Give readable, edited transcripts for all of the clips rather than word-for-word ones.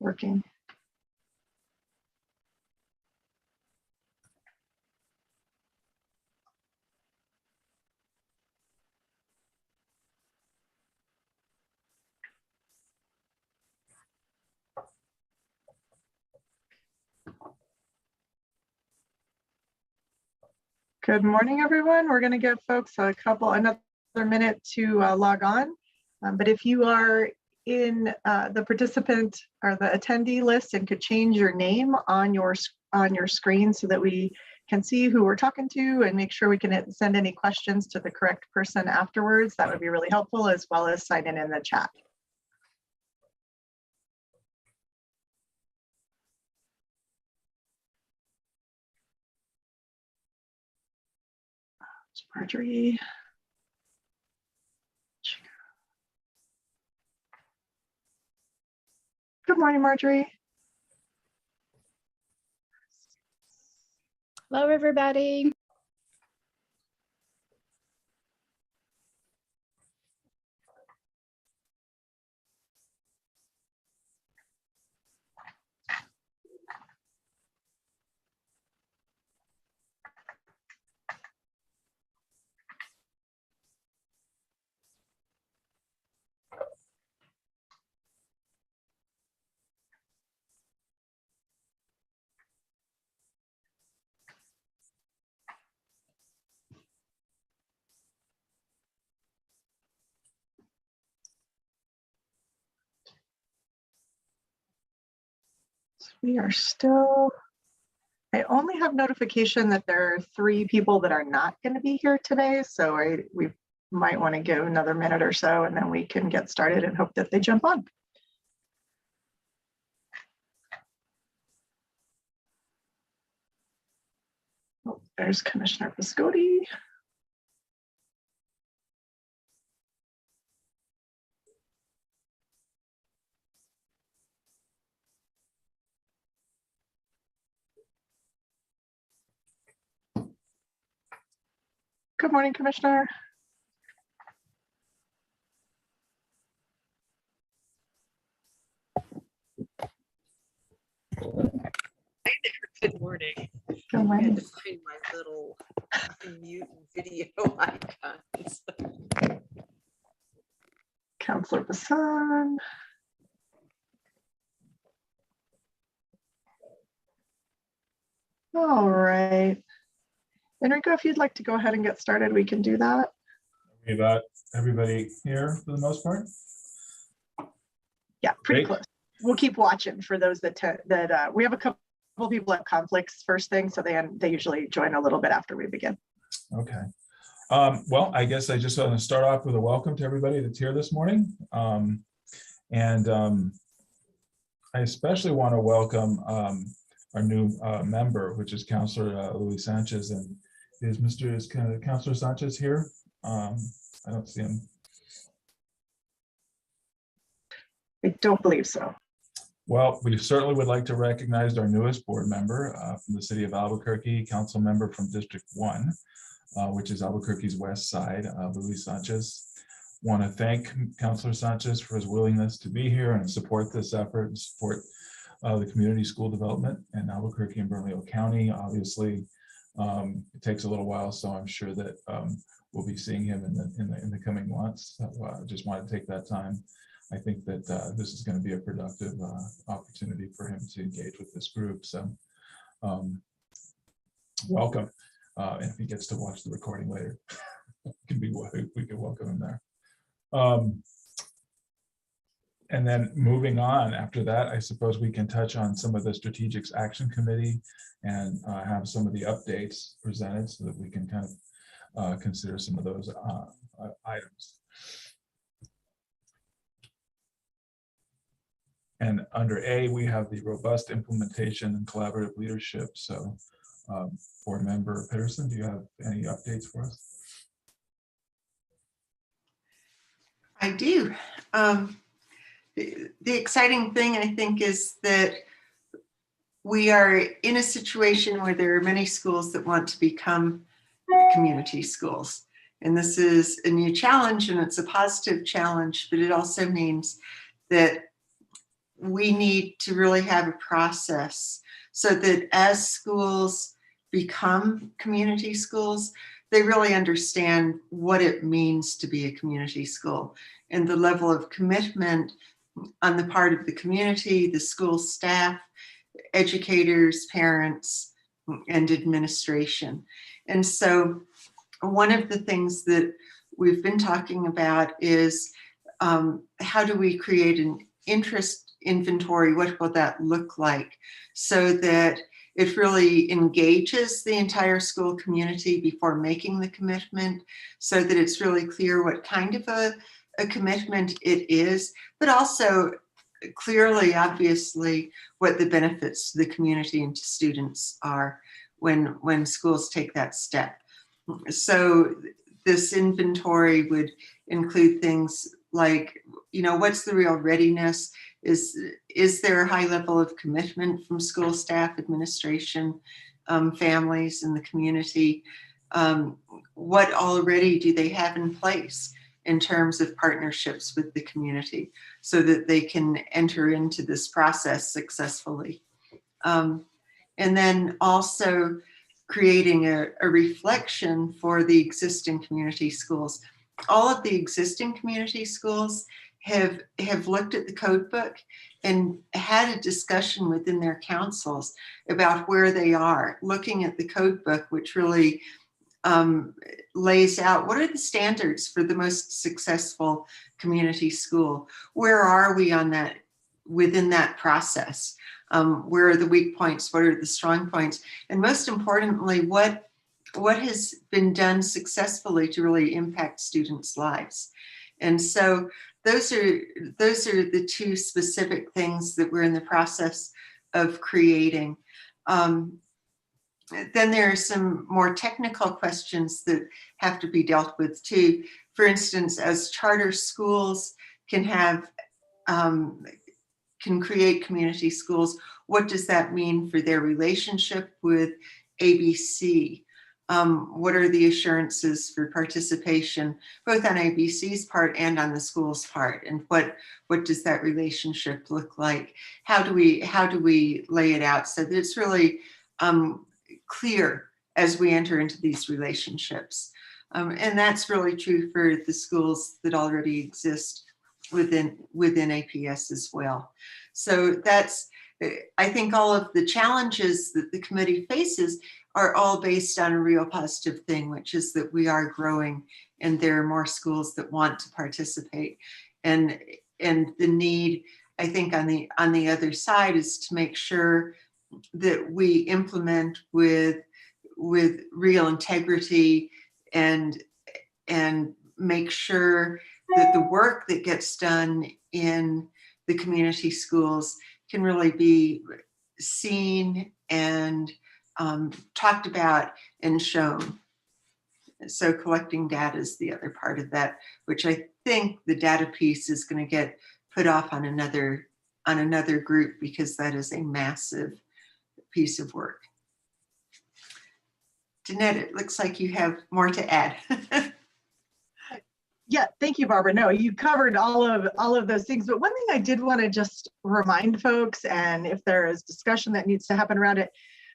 working. Good morning, everyone. We're going to give folks another minute to log on. But if you are in the participant or the attendee list and could change your name on your screen so that we can see who we're talking to and make sure we can send any questions to the correct person afterwards, that would be really helpful, as well as sign in the chat. Marjorie. Good morning, Marjorie. Hello, everybody. We are still, I only have notification that there are 3 people that are not going to be here today. So we might want to give another minute or so and then we can get started and hope that they jump on. Oh, there's Commissioner Piscotti. Good morning, Commissioner. Good morning. Good I had morning. to find my little mute video icons. Councilor Bassan. All right. Enrico, if you'd like to go ahead and get started, we can do that. We got everybody here for the most part. Yeah, pretty Great. close. We'll keep watching for those that we have a couple people have conflicts first thing, so they usually join a little bit after we begin. Okay. Well, I guess I just want to start off with a welcome to everybody that's here this morning. I especially want to welcome our new member, which is Councilor Luis Sanchez. And is Councilor Sanchez here? I don't see him. I don't believe so. Well, we certainly would like to recognize our newest board member from the city of Albuquerque, council member from District 1, which is Albuquerque's west side, Luis Sanchez. Want to thank Councilor Sanchez for his willingness to be here and support this effort and support the community school development in Albuquerque and Bernalillo County. Obviously, it takes a little while, so I'm sure that we'll be seeing him in the coming months. So, I just want to take that time. I think that this is going to be a productive opportunity for him to engage with this group. So welcome. And if he gets to watch the recording later, we can welcome him there. And then moving on after that, I suppose we can touch on some of the Strategic Action Committee and have some of the updates presented so that we can kind of consider some of those items. And under A, we have the robust implementation and collaborative leadership. So board member Peterson, do you have any updates for us? I do. The exciting thing, I think, is that we are in a situation where there are many schools that want to become community schools. And this is a new challenge, and it's a positive challenge, but it also means that we need to really have a process so that as schools become community schools, they really understand what it means to be a community school and the level of commitment on the part of the community, the school staff, educators, parents, and administration. And so one of the things that we've been talking about is how do we create an interest inventory? What will that look like so that it really engages the entire school community before making the commitment, so that it's really clear what kind of a commitment it is, but also clearly, obviously, what the benefits to the community and to students are when schools take that step. So this inventory would include things like, what's the real readiness? Is there a high level of commitment from school staff, administration, families, and the community? What already do they have in place in terms of partnerships with the community so that they can enter into this process successfully? And then also creating a reflection for the existing community schools. All of the existing community schools have looked at the code book and had a discussion within their councils about where they are, looking at the code book, which really lays out what are the standards for the most successful community school. Where are we on that, within that process? Where are the weak points? What are the strong points? And most importantly, what has been done successfully to really impact students' lives? And so those are the two specific things that we're in the process of creating. Then there are some more technical questions that have to be dealt with too. For instance, as charter schools can create community schools, what does that mean for their relationship with ABC? What are the assurances for participation, both on ABC's part and on the school's part? And what does that relationship look like? How do we lay it out so that it's really clear as we enter into these relationships? And that's really true for the schools that already exist within APS as well. So that's, I think all of the challenges that the committee faces are all based on a real positive thing, which is that we are growing and there are more schools that want to participate. And the need, I think, on the other side is to make sure that we implement with real integrity and make sure that the work that gets done in the community schools can really be seen and talked about and shown. So collecting data is the other part of that, which I think the data piece is going to get put off on another group, because that is a massive piece of work. Danette, it looks like you have more to add. Yeah, thank you, Barbara. No, you covered all of those things. But one thing I did want to just remind folks, and if there is discussion that needs to happen around it,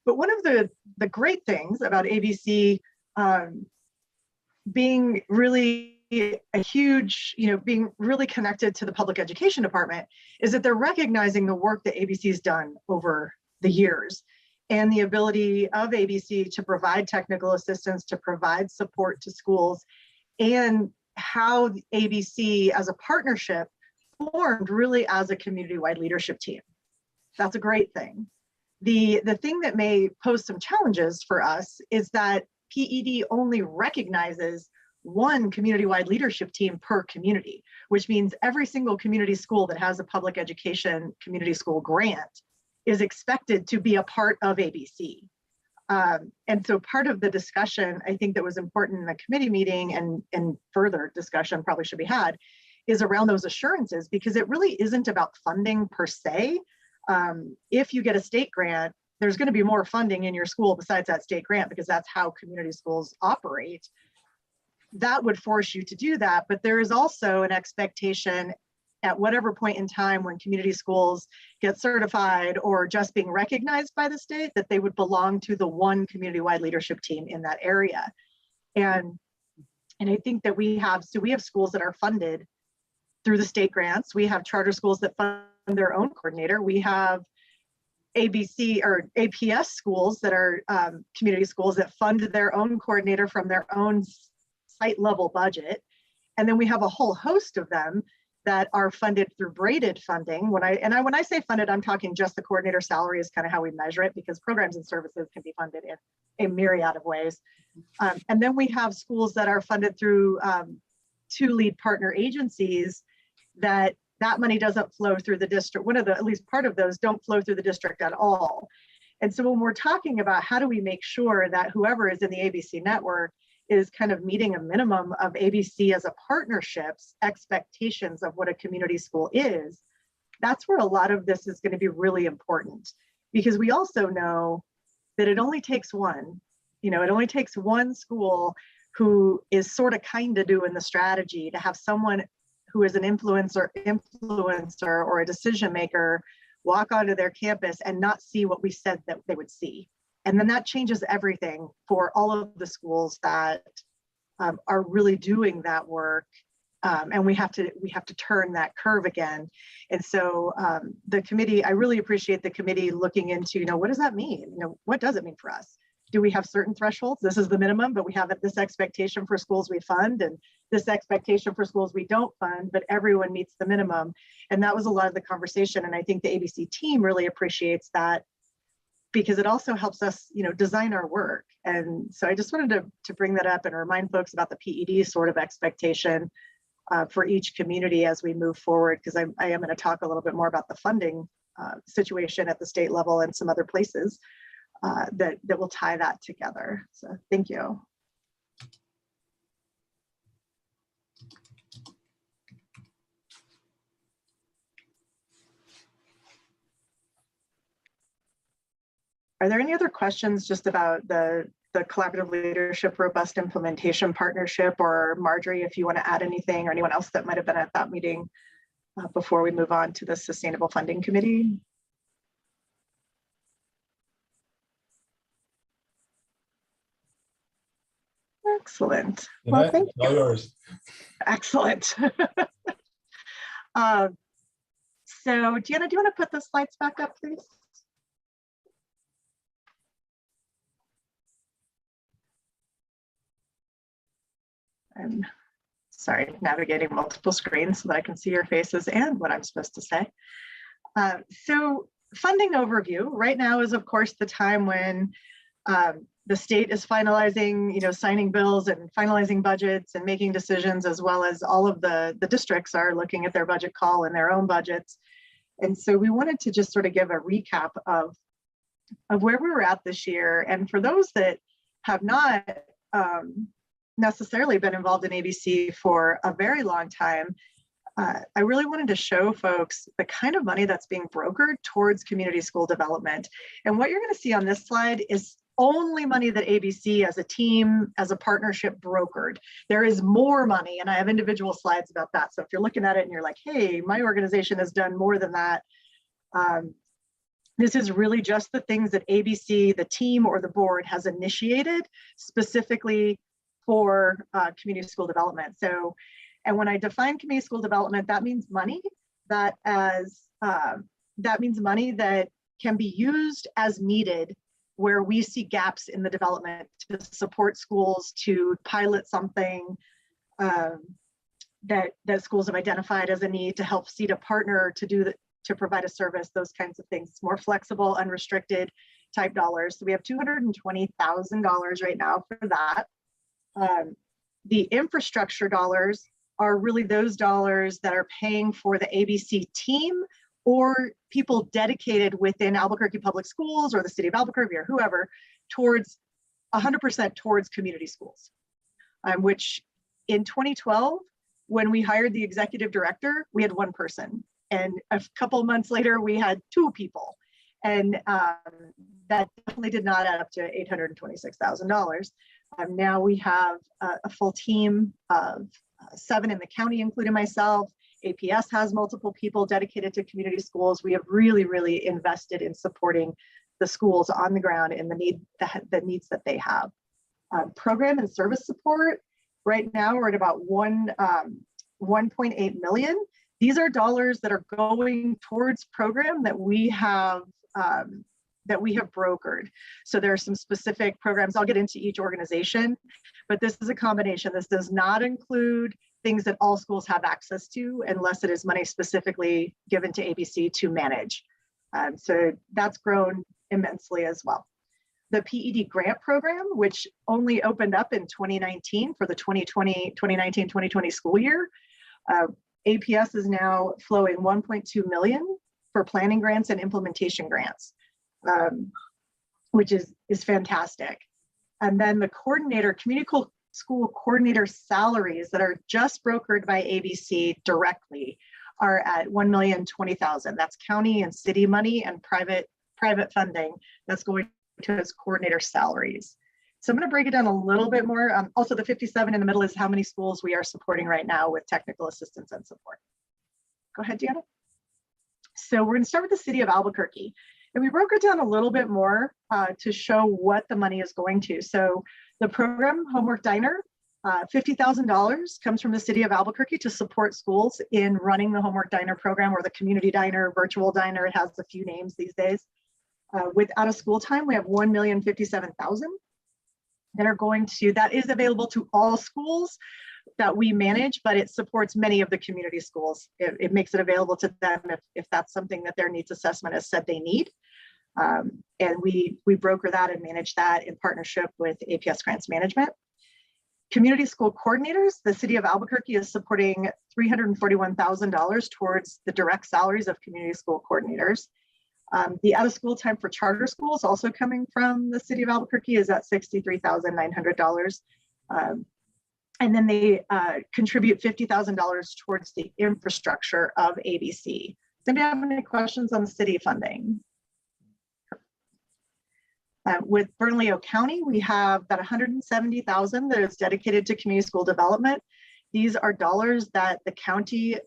but one of the great things about ABC being really a huge, being really connected to the public education department is that they're recognizing the work that ABC has done over the years and the ability of ABC to provide technical assistance, to provide support to schools, and how ABC as a partnership formed really as a community-wide leadership team. That's a great thing. The thing that may pose some challenges for us is that PED only recognizes one community-wide leadership team per community, which means every single community school that has a public education community school grant is expected to be a part of ABC. And so part of the discussion, I think, that was important in the committee meeting, and further discussion probably should be had, is around those assurances, because it really isn't about funding per se. If you get a state grant, there's going to be more funding in your school besides that state grant, because that's how community schools operate. That would force you to do that. But there is also an expectation at whatever point in time when community schools get certified or just being recognized by the state, that they would belong to the one community-wide leadership team in that area. And I think that we have schools that are funded through the state grants. We have charter schools that fund their own coordinator. We have ABC or APS schools that are community schools that fund their own coordinator from their own site level budget. And then we have a whole host of them that are funded through braided funding. When I say funded, I'm talking just the coordinator salary is kind of how we measure it, because programs and services can be funded in a myriad of ways. And then we have schools that are funded through 2 lead partner agencies that money doesn't flow through the district. At least part of those don't flow through the district at all. And so when we're talking about how do we make sure that whoever is in the ABC network is kind of meeting a minimum of ABC as a partnership's expectations of what a community school is, that's where a lot of this is going to be really important, because we also know that it only takes one, it only takes one school who is sort of kind of doing the strategy to have someone who is an influencer or a decision maker walk onto their campus and not see what we said that they would see. And then that changes everything for all of the schools that are really doing that work. And we have to turn that curve again. And so the committee, I really appreciate the committee looking into, what does that mean? What does it mean for us? Do we have certain thresholds? This is the minimum, but we have this expectation for schools we fund and this expectation for schools we don't fund, but everyone meets the minimum. And that was a lot of the conversation. And I think the ABC team really appreciates that, because it also helps us, design our work. And so I just wanted to bring that up and remind folks about the PED sort of expectation for each community as we move forward, because I am going to talk a little bit more about the funding situation at the state level and some other places that will tie that together. So thank you. Are there any other questions just about the collaborative leadership, robust implementation partnership, or Marjorie, if you want to add anything, or anyone else that might have been at that meeting before we move on to the Sustainable Funding Committee? Excellent. Well, thank you. All yours. Excellent. So Deanna, do you want to put the slides back up, please? I'm sorry, navigating multiple screens so that I can see your faces and what I'm supposed to say. So funding overview right now is, of course, the time when the state is finalizing, signing bills and finalizing budgets and making decisions, as well as all of the districts are looking at their budget call and their own budgets. And so we wanted to just sort of give a recap of where we were at this year. And for those that have not necessarily been involved in ABC for a very long time, I really wanted to show folks the kind of money that's being brokered towards community school development. And what you're going to see on this slide is only money that ABC as a team, as a partnership brokered. There is more money, and I have individual slides about that. So if you're looking at it and you're like, hey, my organization has done more than that, this is really just the things that ABC, the team, or the board has initiated specifically for community school development. So, and when I define community school development, that means money that means money that can be used as needed where we see gaps in the development to support schools to pilot something that schools have identified as a need, to help seed a partner to provide a service, those kinds of things. It's more flexible, unrestricted type dollars. So we have $220,000 right now for that. The infrastructure dollars are really those dollars that are paying for the ABC team or people dedicated within Albuquerque Public Schools or the city of Albuquerque or whoever towards 100% towards community schools, which in 2012, when we hired the executive director, we had one person. And a couple of months later, we had 2 people. And that definitely did not add up to $826,000. Now we have a full team of 7 in the county, including myself, APS has multiple people dedicated to community schools. We have really, really invested in supporting the schools on the ground and the needs that they have. Program and service support, right now we're at about 1.8 million. These are dollars that are going towards program that we have brokered. So there are some specific programs. I'll get into each organization, but this is a combination. This does not include things that all schools have access to unless it is money specifically given to ABC to manage. So that's grown immensely as well. The PED grant program, which only opened up in 2019 for the 2019-2020 school year, APS is now flowing 1.2 million for planning grants and implementation grants, which is fantastic. And then the community school coordinator salaries that are just brokered by ABC directly are at 1,020,000. That's county and city money and private funding that's going to its coordinator salaries. So I'm going to break it down a little bit more. Also, the 57 in the middle is how many schools we are supporting right now with technical assistance and support. Go ahead, Deanna. So we're going to start with the city of Albuquerque. And we broke it down a little bit more to show what the money is going to. So the program Homework Diner, $50,000 comes from the city of Albuquerque to support schools in running the Homework Diner program, or the community diner, virtual diner. It has a few names these days. With out of school time, we have 1,057,000 that are going to, that is available to all schools that we manage, but it supports many of the community schools. It makes it available to them if that's something that their needs assessment has said they need. And we broker that and manage that in partnership with APS Grants Management. Community school coordinators, the city of Albuquerque is supporting $341,000 towards the direct salaries of community school coordinators. The out of school time for charter schools, also coming from the city of Albuquerque, is at $63,900. And then they contribute $50,000 towards the infrastructure of ABC. Does anybody have any questions on the city funding? With Bernalillo County, we have about $170,000 that is dedicated to community school development. These are dollars that the county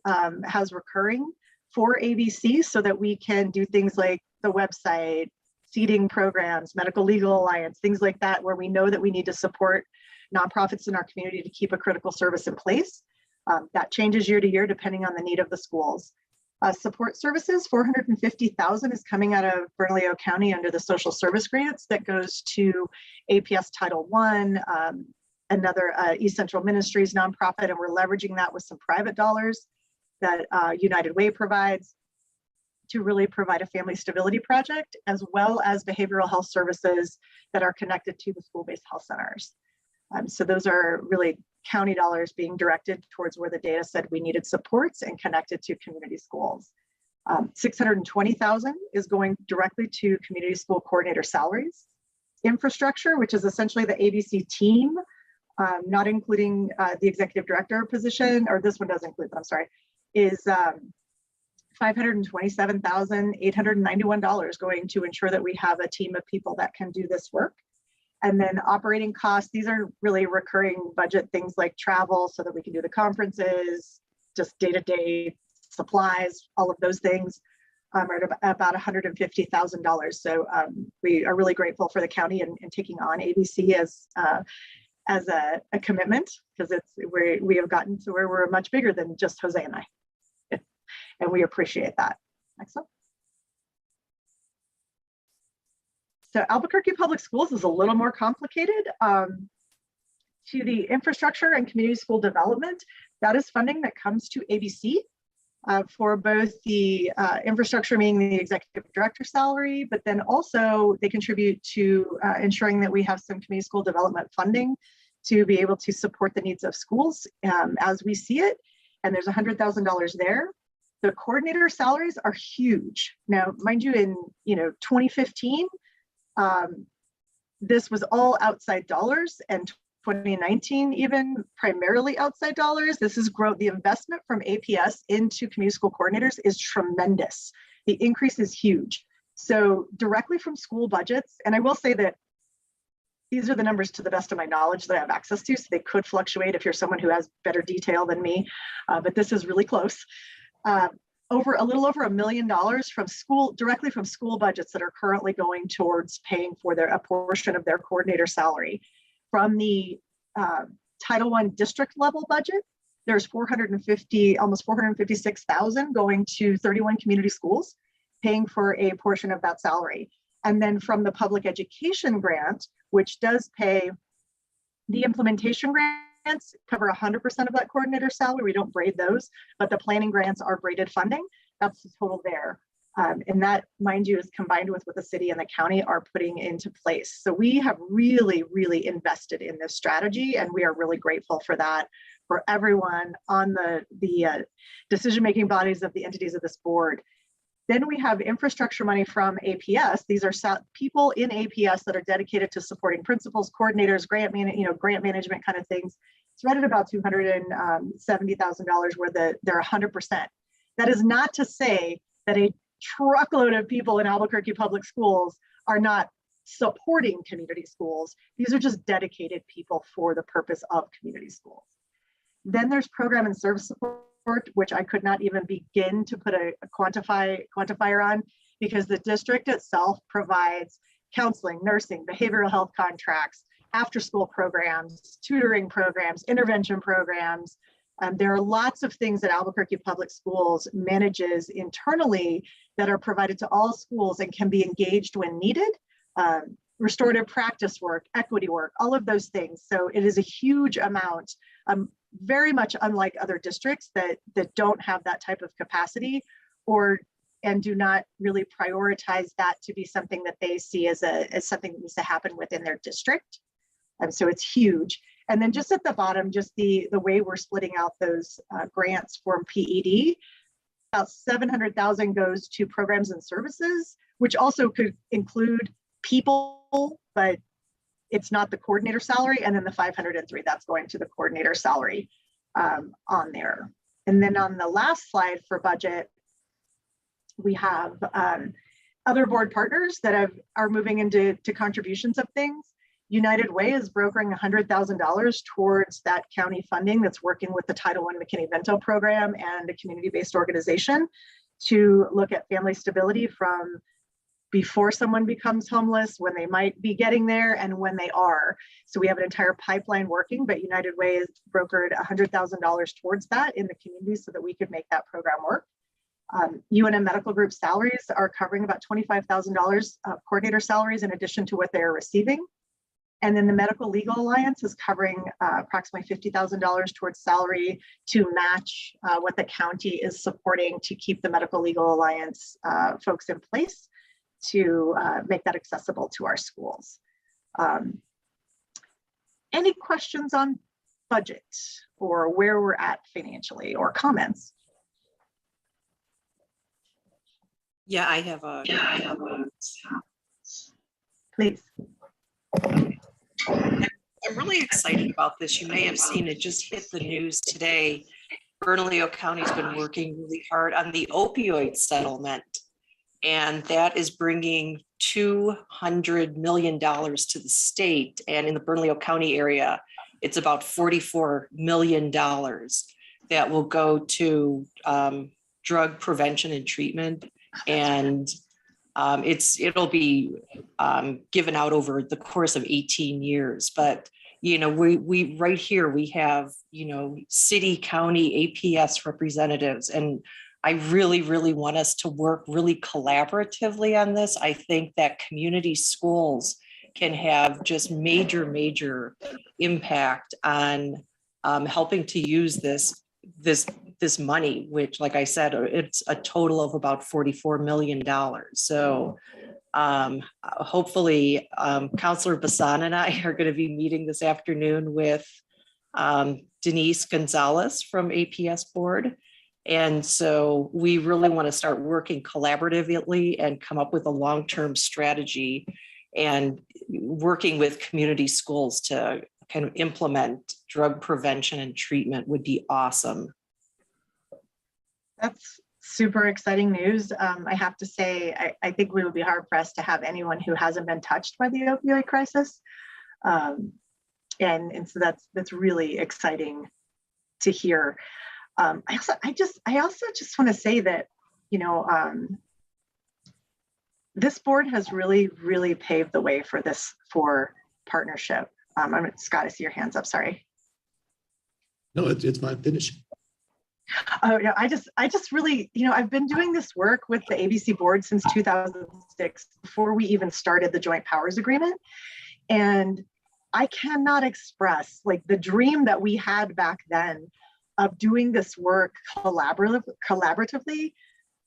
has recurring for ABC so that we can do things like the website, seeding programs, medical legal alliance, things like that, where we know that we need to support nonprofits in our community to keep a critical service in place. That changes year to year depending on the need of the schools. Support services, $450,000 is coming out of Bernalillo County under the social service grants that goes to APS Title I, another East Central Ministries nonprofit, and we're leveraging that with some private dollars that United Way provides to really provide a family stability project, as well as behavioral health services that are connected to the school-based health centers. So those are really county dollars being directed towards where the data said we needed supports and connected to community schools. 620,000 is going directly to community school coordinator salaries. Infrastructure, which is essentially the ABC team, not including the executive director position, or this one does include, but I'm sorry, is $527,891 going to ensure that we have a team of people that can do this work. And then operating costs, these are really recurring budget things like travel so that we can do the conferences, just day-to-day supplies, all of those things are at about $150,000. So we are really grateful for the county and taking on ABC as a commitment, because we have gotten to where we're much bigger than just Jose and I. And we appreciate that. Next one. So Albuquerque Public Schools is a little more complicated. To the infrastructure and community school development, that is funding that comes to ABC for both the infrastructure, meaning the executive director salary, but then also they contribute to ensuring that we have some community school development funding to be able to support the needs of schools as we see it. And there's $100,000 there. The coordinator salaries are huge. Now, mind you, in 2015, this was all outside dollars, and 2019 even primarily outside dollars. This is growth. The investment from APS into community school coordinators is tremendous. The increase is huge. So directly from school budgets, and I will say that these are the numbers to the best of my knowledge that I have access to, so they could fluctuate if you're someone who has better detail than me, but this is really close. Over a little over $1 million directly from school budgets that are currently going towards paying for a portion of their coordinator salary. From the Title I district level budget, there's almost 456,000 going to 31 community schools, paying for a portion of that salary. And then from the public education grant, which does pay, the implementation grants cover 100% of that coordinator salary. We don't braid those, but the planning grants are braided funding. That's the total there. And that, mind you, is combined with what the city and the county are putting into place. So we have really, really invested in this strategy, and we are really grateful for that, for everyone on the decision-making bodies of the entities of this board. Then we have infrastructure money from APS. These are people in APS that are dedicated to supporting principals, coordinators, grant management kind of things. It's right at about $270,000 where they're 100%. That is not to say that a truckload of people in Albuquerque Public Schools are not supporting community schools. These are just dedicated people for the purpose of community schools. Then there's program and service support, which I could not even begin to put a quantifier on, because the district itself provides counseling, nursing, behavioral health contracts, after-school programs, tutoring programs, intervention programs. There are lots of things that Albuquerque Public Schools manages internally that are provided to all schools and can be engaged when needed. Restorative practice work, equity work, all of those things. So it is a huge amount, very much unlike other districts that don't have that type of capacity and do not really prioritize that to be something that they see as something that needs to happen within their district. So it's huge. And then just at the bottom, just the way we're splitting out those grants from PED, about 700,000 goes to programs and services, which also could include people, but it's not the coordinator salary. And then the 503, that's going to the coordinator salary on there. And then on the last slide for budget, we have other board partners that are moving into contributions of things. United Way is brokering $100,000 towards that county funding that's working with the Title I McKinney-Vento program and a community-based organization to look at family stability from before someone becomes homeless, when they might be getting there, and when they are. So we have an entire pipeline working, but United Way has brokered $100,000 towards that in the community so that we could make that program work. UNM Medical Group salaries are covering about $25,000 of coordinator salaries in addition to what they are receiving. And then the Medical Legal Alliance is covering approximately $50,000 towards salary to match what the county is supporting to keep the Medical Legal Alliance folks in place to make that accessible to our schools. Any questions on budget or where we're at financially, or comments? Yeah, I have a Please. I'm really excited about this. You may have seen it just hit the news today. Bernalillo County's been working really hard on the opioid settlement, and that is bringing $200 million to the state. And in the Bernalillo County area, it's about $44 million that will go to drug prevention and treatment. And it'll be given out over the course of 18 years. But, you know, we right here, we have, you know, city, county, APS representatives. And I really, really want us to work really collaboratively on this. I think that community schools can have just major impact on helping to use this money, which, like I said, it's a total of about $44 million. So hopefully Councilor Bassan and I are going to be meeting this afternoon with Denise Gonzalez from APS board. And so we really want to start working collaboratively and come up with a long-term strategy and working with community schools to kind of implement drug prevention and treatment would be awesome. That's super exciting news. I have to say, I think we would be hard pressed to have anyone who hasn't been touched by the opioid crisis. And so that's really exciting to hear. I also just want to say that, this board has really paved the way for partnership. Scott, I see your hands up, sorry. No, it's my finish. Oh yeah, I just really, I've been doing this work with the ABC board since 2006, before we even started the Joint Powers Agreement. And I cannot express like the dream that we had back then of doing this work collaboratively,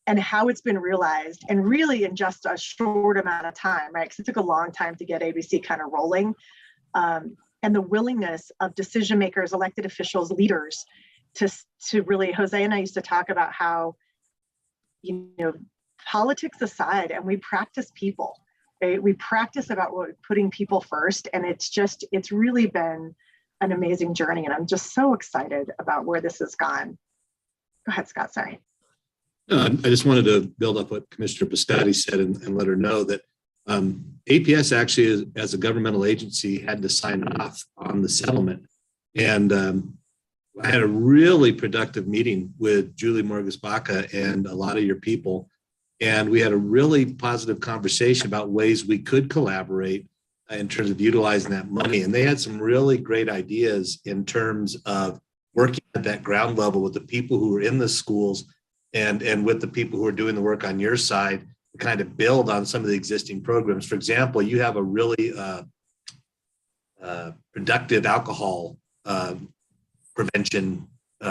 and how it's been realized, and really in just a short amount of time, right? Because it took a long time to get ABC kind of rolling. And the willingness of decision makers, elected officials, leaders to really, Jose and I used to talk about how, politics aside, and we practice people, right? We practice about putting people first. And it's really been an amazing journey. And I'm just so excited about where this has gone. Go ahead, Scott, sorry. I just wanted to build up what Commissioner Piscati said and let her know that APS actually, as a governmental agency, had to sign off on the settlement. And I had a really productive meeting with Julie Morgus-Baca and a lot of your people. And we had a really positive conversation about ways we could collaborate in terms of utilizing that money. And they had some really great ideas in terms of working at that ground level with the people who are in the schools and with the people who are doing the work on your side to kind of build on some of the existing programs. For example, you have a really productive alcohol prevention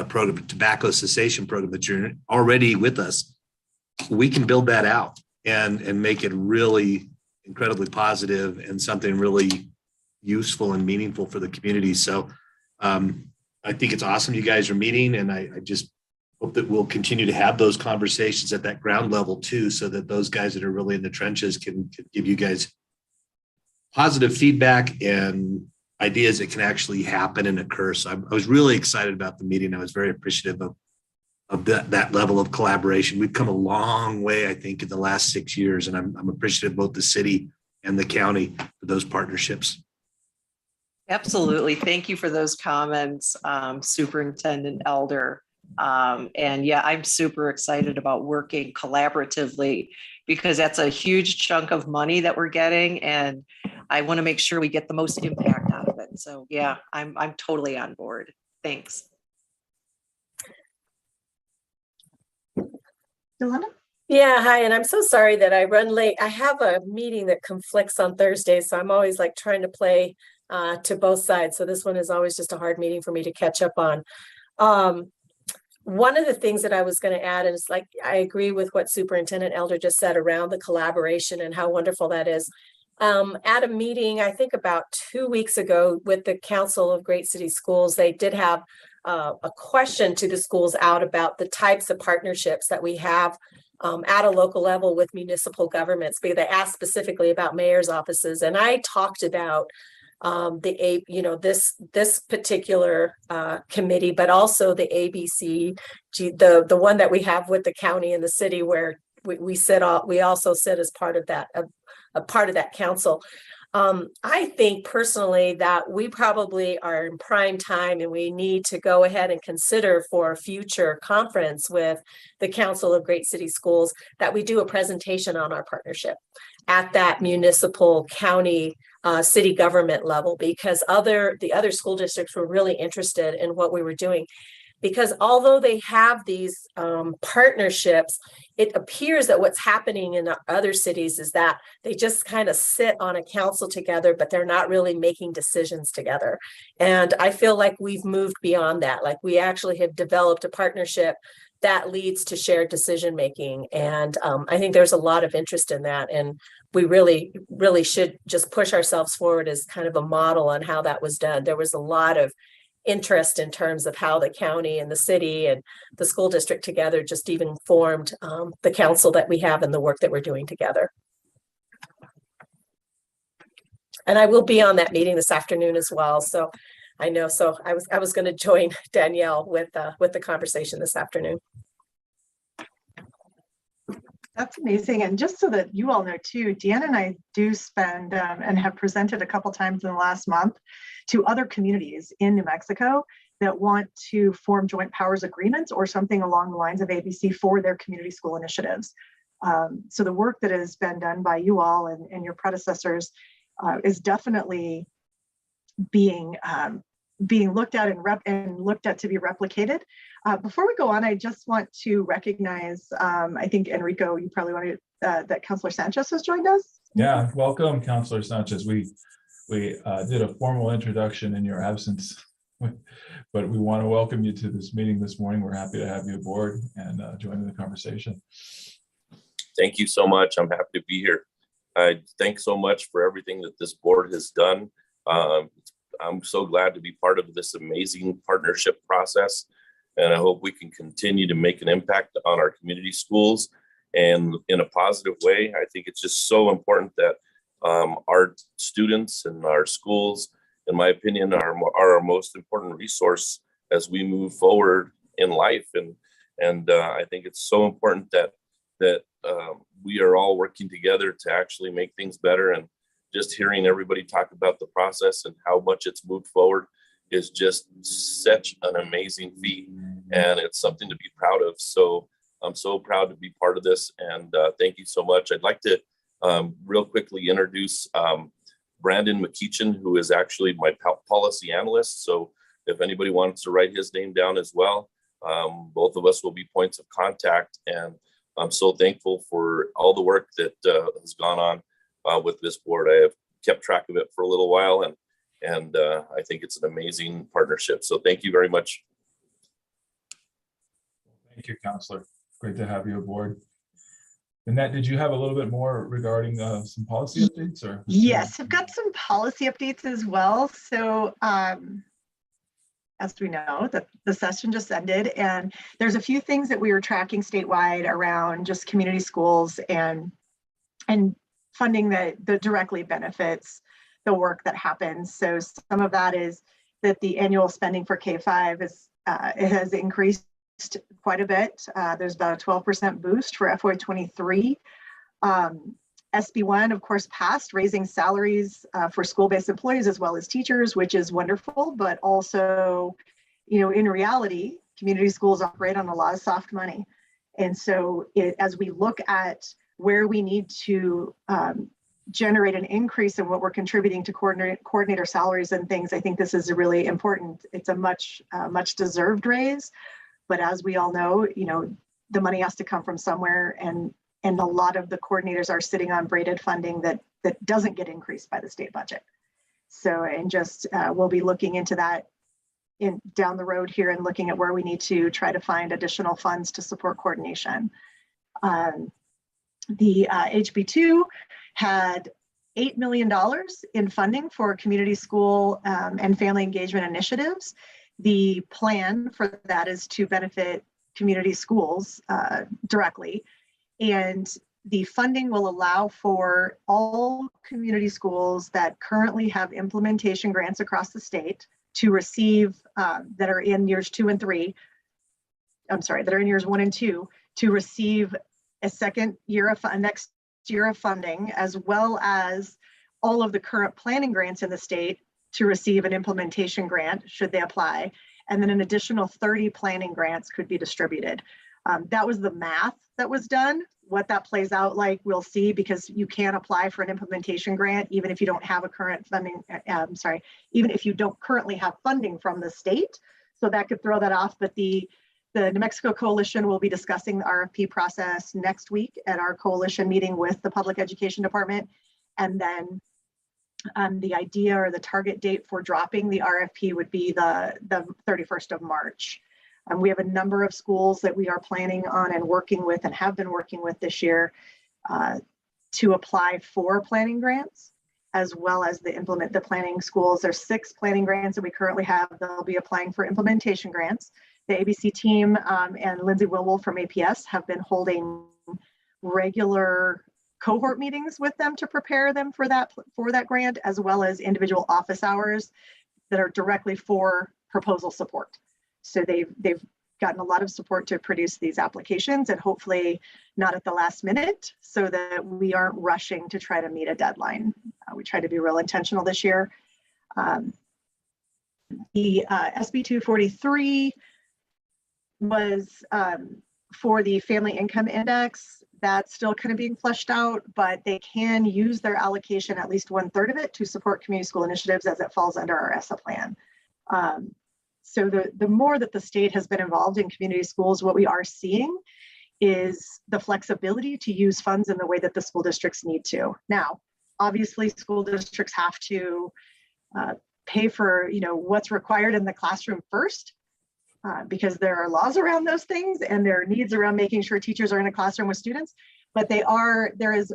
program, tobacco cessation program that you're already with us. We can build that out and make it really incredibly positive and something really useful and meaningful for the community. So I think it's awesome you guys are meeting, and I just hope that we'll continue to have those conversations at that ground level too, so that those guys that are really in the trenches can give you guys positive feedback and ideas that can actually happen and occur. So I was really excited about the meeting. I was very appreciative of that level of collaboration. We've come a long way, I think, in the last 6 years, and I'm appreciative of both the city and the county for those partnerships. Absolutely. Thank you for those comments, Superintendent Elder. And yeah, I'm super excited about working collaboratively, because that's a huge chunk of money that we're getting, and I want to make sure we get the most impact out of it. So yeah, I'm totally on board. Thanks. Yolanda? Yeah, hi, and I'm so sorry that I run late. I have a meeting that conflicts on Thursday, so I'm always like trying to play to both sides. So this one is always just a hard meeting for me to catch up on. One of the things that I was going to add is, like, I agree with what Superintendent Elder just said around the collaboration and how wonderful that is. At a meeting, I think about 2 weeks ago with the Council of Great City Schools, they did have a question to the schools out about the types of partnerships that we have at a local level with municipal governments, because they asked specifically about mayor's offices. And I talked about this particular committee, but also the ABC, the one that we have with the county and the city, where we also sit as part of that, a part of that council. I think personally that we probably are in prime time, and we need to go ahead and consider for a future conference with the Council of Great City Schools that we do a presentation on our partnership at that municipal, county, city government level, because the other school districts were really interested in what we were doing. Because although they have these partnerships, it appears that what's happening in other cities is that they just kind of sit on a council together, but they're not really making decisions together. And I feel like we've moved beyond that. Like, we actually have developed a partnership that leads to shared decision making. And I think there's a lot of interest in that. And we really, really should just push ourselves forward as kind of a model on how that was done. There was a lot of interest in terms of how the county and the city and the school district together just even formed the council that we have and the work that we're doing together. And I will be on that meeting this afternoon as well. So I know, so I was going to join Danielle with the conversation this afternoon. That's amazing. And just so that you all know too, Deanna and I do spend and have presented a couple times in the last month to other communities in New Mexico that want to form joint powers agreements or something along the lines of ABC for their community school initiatives. So the work that has been done by you all and your predecessors is definitely being looked at and looked at to be replicated. Before we go on, I just want to recognize, I think Enrico, you probably wanted that Councilor Sanchez has joined us. Yeah, welcome, Councilor Sanchez. We did a formal introduction in your absence, but we want to welcome you to this meeting this morning. We're happy to have you aboard and join the conversation. Thank you so much. I'm happy to be here. I thank so much for everything that this board has done. I'm so glad to be part of this amazing partnership process. And I hope we can continue to make an impact on our community schools and in a positive way. I think it's just so important that our students and our schools, in my opinion, are our most important resource as we move forward in life. And I think it's so important that we are all working together to actually make things better. And just hearing everybody talk about the process and how much it's moved forward is just such an amazing feat, and it's something to be proud of. So I'm so proud to be part of this, and thank you so much. I'd like to real quickly introduce Brandon McEachin, who is actually my policy analyst. So if anybody wants to write his name down as well, both of us will be points of contact. And I'm so thankful for all the work that has gone on with this board. I have kept track of it for a little while, and I think it's an amazing partnership. So thank you very much. Thank you, Councilor. Great to have you aboard. Annette, did you have a little bit more regarding some policy updates? Or Yes, I've got some policy updates as well. So as we know, the session just ended, and there's a few things that we were tracking statewide around just community schools and funding that directly benefits the work that happens. So some of that is that the annual spending for K-5 it has increased quite a bit. There's about a 12% boost for FY23. SB1, of course, passed, raising salaries for school-based employees as well as teachers, which is wonderful, but also, in reality, community schools operate on a lot of soft money. And so as we look at where we need to generate an increase in what we're contributing to coordinator salaries and things, I think this is really important. It's a much deserved raise, but as we all know, the money has to come from somewhere, and a lot of the coordinators are sitting on braided funding that doesn't get increased by the state budget. So, and just we'll be looking into that down the road here and looking at where we need to try to find additional funds to support coordination. The HB2 had $8 million in funding for community school and family engagement initiatives. The plan for that is to benefit community schools directly. And the funding will allow for all community schools that currently have implementation grants across the state to receive, that are in years 2 and 3, that are in years 1 and 2, to receive a next year of funding, as well as all of the current planning grants in the state to receive an implementation grant should they apply. And then an additional 30 planning grants could be distributed. That was the math that was done. What that plays out like, we'll see, because you can apply for an implementation grant even if you don't have a current funding, even if you don't currently have funding from the state. So that could throw that off, but the New Mexico Coalition will be discussing the RFP process next week at our coalition meeting with the Public Education Department. And then the idea or the target date for dropping the RFP would be the 31st of March. We have a number of schools that we are planning on and working with and have been working with this year to apply for planning grants, as well as the planning schools. There's 6 planning grants that we currently have. They'll be applying for implementation grants. The ABC team and Lindsay Wilwolf from APS have been holding regular cohort meetings with them to prepare them for that grant, as well as individual office hours that are directly for proposal support. So they've gotten a lot of support to produce these applications, and hopefully not at the last minute, so that we aren't rushing to try to meet a deadline. We try to be real intentional this year. The SB 243 was for the family income index. That's still kind of being fleshed out, but they can use their allocation, at least 1/3 of it, to support community school initiatives as it falls under our ESSA plan. So the more that the state has been involved in community schools, what we are seeing is the flexibility to use funds in the way that the school districts need to. Now, obviously, school districts have to pay for, what's required in the classroom first, because there are laws around those things and there are needs around making sure teachers are in a classroom with students. But there is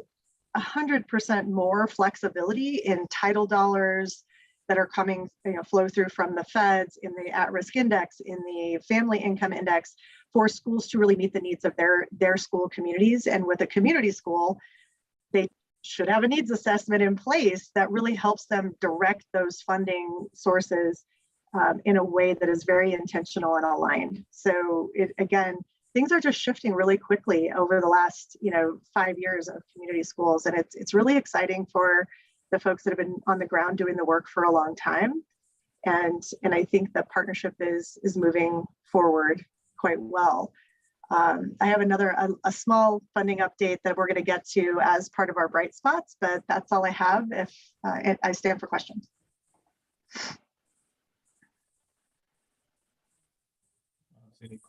100% more flexibility in title dollars that are coming, flow through from the feds, in the at-risk index, in the family income index, for schools to really meet the needs of their school communities. And with a community school, they should have a needs assessment in place that really helps them direct those funding sources in a way that is very intentional and aligned. So again, things are just shifting really quickly over the last 5 years of community schools, and it's really exciting for the folks that have been on the ground doing the work for a long time. And I think the partnership is moving forward quite well. I have a small funding update that we're going to get to as part of our bright spots, but that's all I have. If I stand for questions.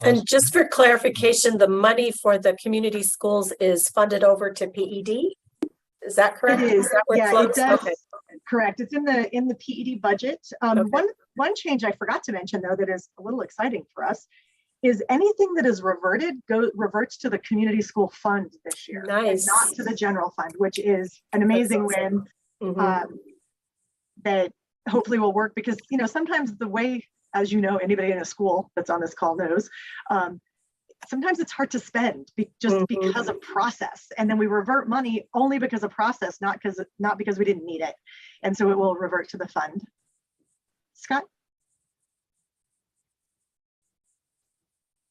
And just for clarification, the money for the community schools is funded over to PED? Is that correct? It is. That what Yeah, flows? it does. Okay. Correct. It's in the PED budget. One change I forgot to mention, though, that is a little exciting for us, is anything that is reverts to the community school fund this year. Nice. And not to the general fund, which is an amazing awesome. win. Mhm. That hopefully will work, because sometimes the way, as anybody in a school that's on this call knows, sometimes it's hard to spend because of process, and then we revert money only because of process, not because we didn't need it, and so it will revert to the fund. Scott?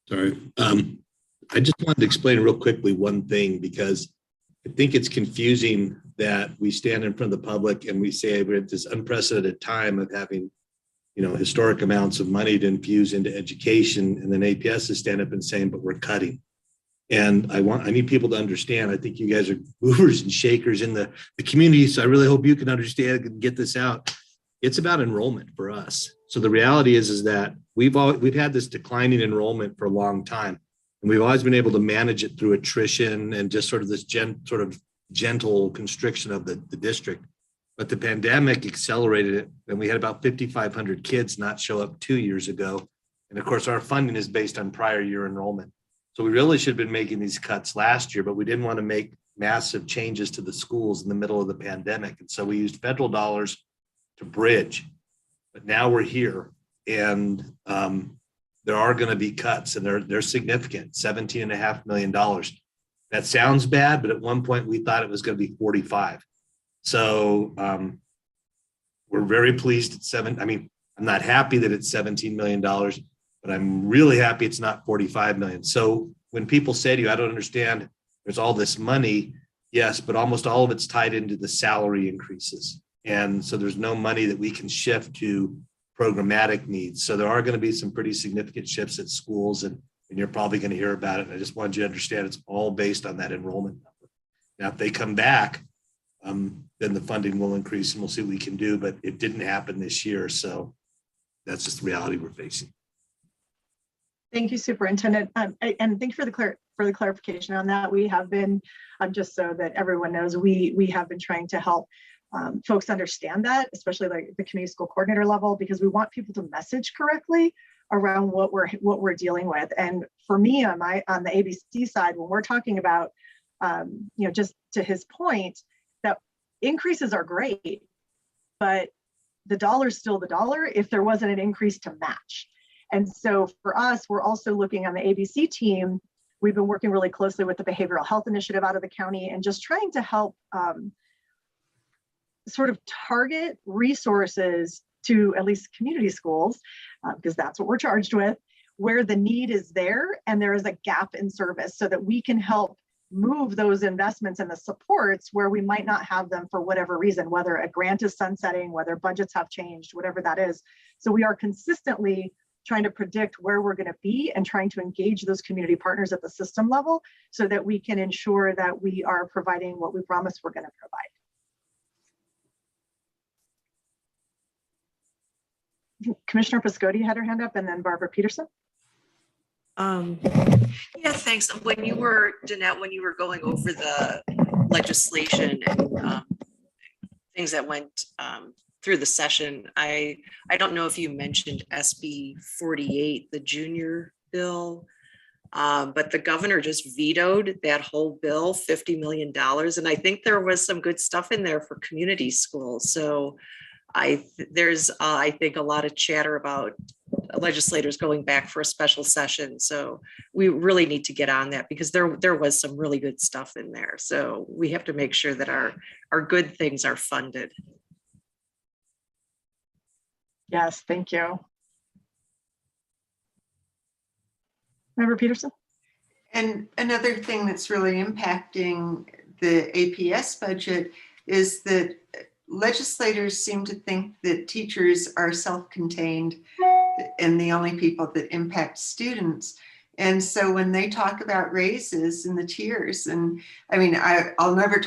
Sorry. I just wanted to explain real quickly one thing, because I think it's confusing that we stand in front of the public and we say we're at this unprecedented time of having, historic amounts of money to infuse into education, and then APS is stand up and saying, but we're cutting. And I need people to understand. I think you guys are movers and shakers in the community, so I really hope you can understand and get this out. It's about enrollment for us. So the reality is that we've had this declining enrollment for a long time, and we've always been able to manage it through attrition and just sort of this gentle constriction of the district. But the pandemic accelerated it, and we had about 5,500 kids not show up 2 years ago. And of course, our funding is based on prior year enrollment. So we really should have been making these cuts last year, but we didn't want to make massive changes to the schools in the middle of the pandemic. And so we used federal dollars to bridge. But now we're here, and there are going to be cuts, and they're significant, $17.5 million. That sounds bad, but at one point we thought it was going to be 45. So we're very pleased at I'm not happy that it's $17 million, but I'm really happy it's not 45 million. So when people say to you, I don't understand, there's all this money. Yes, but almost all of it's tied into the salary increases. And so there's no money that we can shift to programmatic needs. So there are going to be some pretty significant shifts at schools, and you're probably going to hear about it. And I just wanted you to understand it's all based on that enrollment number. Now, if they come back, then the funding will increase and we'll see what we can do, but it didn't happen this year. So that's just the reality we're facing. Thank you, Superintendent. And thank you for the clarification on that. We have been, just so that everyone knows, we have been trying to help folks understand that, especially like the community school coordinator level, because we want people to message correctly around what we're dealing with. And for me, on the ABC side, when we're talking about, just to his point, that increases are great, but the dollar's still the dollar if there wasn't an increase to match. And so for us, we're also looking on the ABC team. We've been working really closely with the behavioral health initiative out of the county and just trying to help sort of target resources to at least community schools, because that's what we're charged with, where the need is there and there is a gap in service so that we can help move those investments and the supports where we might not have them for whatever reason, whether a grant is sunsetting, whether budgets have changed, whatever that is. So we are consistently trying to predict where we're going to be and trying to engage those community partners at the system level so that we can ensure that we are providing what we promise we're going to provide. Commissioner Piscotti had her hand up, and then Barbara Peterson. Yeah, thanks. When you were, Danette, when you were going over the legislation and things that went through the session, I don't know if you mentioned SB 48, the junior bill, but the governor just vetoed that whole bill, $50 million. And I think there was some good stuff in there for community schools. So there's I think a lot of chatter about legislators going back for a special session. So we really need to get on that because there was some really good stuff in there. So we have to make sure that our good things are funded. Yes, thank you. Member Peterson? And another thing that's really impacting the APS budget is that legislators seem to think that teachers are self-contained and the only people that impact students. And so when they talk about raises and the tiers, and I mean, I'll never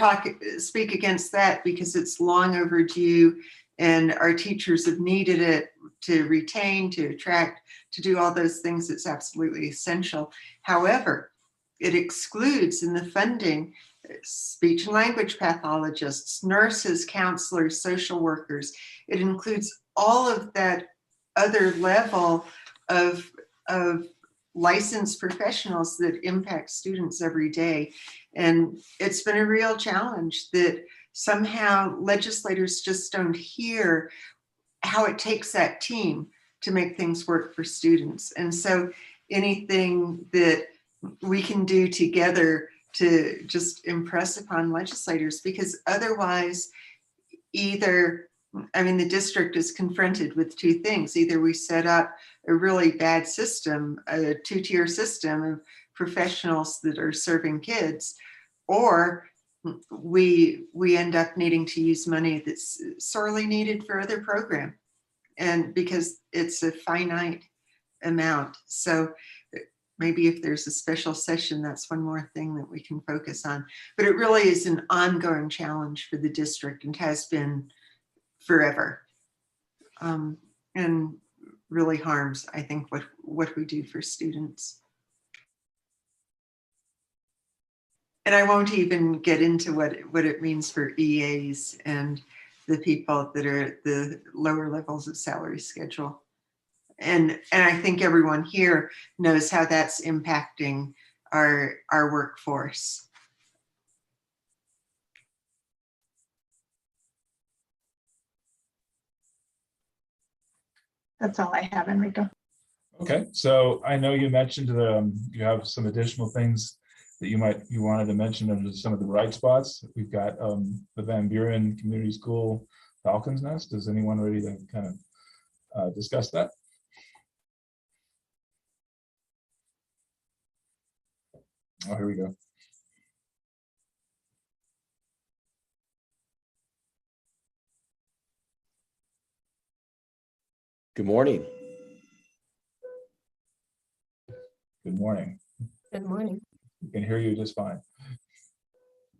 speak against that because it's long overdue and our teachers have needed it to retain, to attract, to do all those things. It's absolutely essential. However, it excludes in the funding speech and language pathologists, nurses, counselors, social workers. It includes all of that other level of licensed professionals that impact students every day. And it's been a real challenge that somehow legislators just don't hear how it takes that team to make things work for students. And so anything that we can do together to just impress upon legislators, because otherwise either, I mean, the district is confronted with two things. Either we set up a really bad system, a two-tier system of professionals that are serving kids, or we end up needing to use money that's sorely needed for other program, and because it's a finite amount. So maybe if there's a special session, that's one more thing that we can focus on. But it really is an ongoing challenge for the district and has been forever, and really harms, I think, what we do for students. And I won't even get into what it means for EAs and the people that are at the lower levels of salary schedule. And I think everyone here knows how that's impacting our workforce. That's all I have, Enrico. Okay, so I know you mentioned you have some additional things that you wanted to mention under some of the bright spots. We've got the Van Buren Community School Falcons Nest. Is anyone ready to kind of discuss that? Oh, here we go. Good morning. Good morning. Good morning. We can hear you just fine.